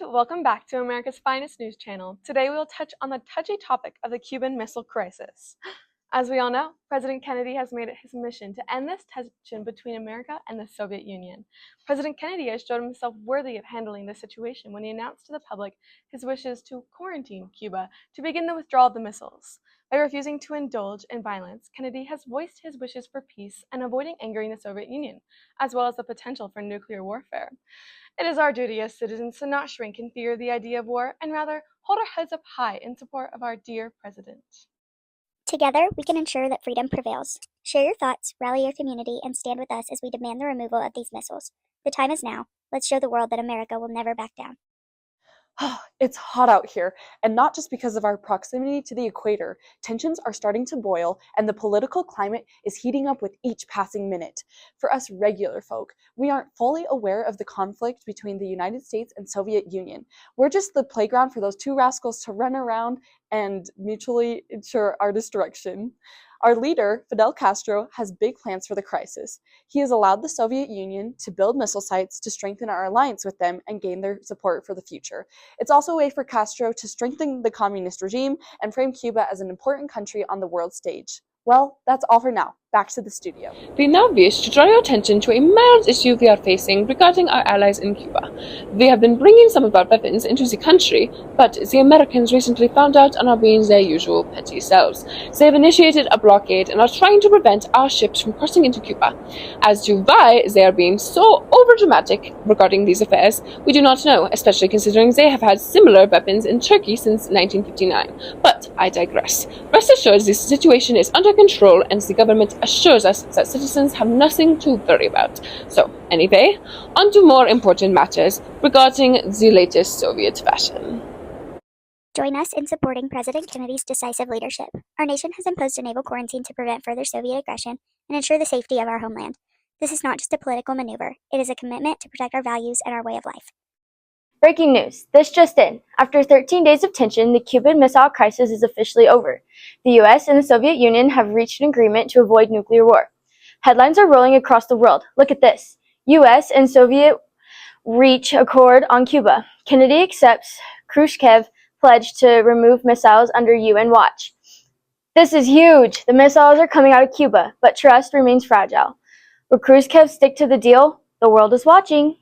welcome back to America's finest news channel. Today we will touch on the touchy topic of the Cuban Missile Crisis. As we all know, President Kennedy has made it his mission to end this tension between America and the Soviet Union. President Kennedy has shown himself worthy of handling this situation when he announced to the public his wishes to quarantine Cuba to begin the withdrawal of the missiles. By refusing to indulge in violence, Kennedy has voiced his wishes for peace and avoiding angering the Soviet Union, as well as the potential for nuclear warfare. It is our duty as citizens to not shrink in fear of the idea of war, and rather hold our heads up high in support of our dear president. Together, we can ensure that freedom prevails. Share your thoughts, rally your community, and stand with us as we demand the removal of these missiles. The time is now. Let's show the world that America will never back down. It's hot out here, and not just because of our proximity to the equator. Tensions are starting to boil, and the political climate is heating up with each passing minute. For us regular folk, we aren't fully aware of the conflict between the United States and Soviet Union. We're just the playground for those two rascals to run around and mutually ensure our destruction. Our leader, Fidel Castro, has big plans for the crisis. He has allowed the Soviet Union to build missile sites to strengthen our alliance with them and gain their support for the future. It's also a way for Castro to strengthen the communist regime and frame Cuba as an important country on the world stage. Well, that's all for now. Back to the studio. We now wish to draw your attention to a mild issue we are facing regarding our allies in Cuba. We have been bringing some of our weapons into the country, but the Americans recently found out and are being their usual petty selves. They have initiated a blockade and are trying to prevent our ships from crossing into Cuba. As to why they are being so overdramatic regarding these affairs, we do not know, especially considering they have had similar weapons in Turkey since 1959. But I digress. Rest assured, this situation is under control and the government assures us that citizens have nothing to worry about. So, anyway, on to more important matters regarding the latest Soviet fashion. Join us in supporting President Kennedy's decisive leadership. Our nation has imposed a naval quarantine to prevent further Soviet aggression and ensure the safety of our homeland. This is not just a political maneuver. It is a commitment to protect our values and our way of life. Breaking news. This just in. After 13 days of tension, the Cuban Missile Crisis is officially over. The U.S. and the Soviet Union have reached an agreement to avoid nuclear war. Headlines are rolling across the world. Look at this. U.S. and Soviet reach accord on Cuba. Kennedy accepts Khrushchev pledge to remove missiles under UN watch. This is huge. The missiles are coming out of Cuba, but trust remains fragile. Will Khrushchev stick to the deal? The world is watching.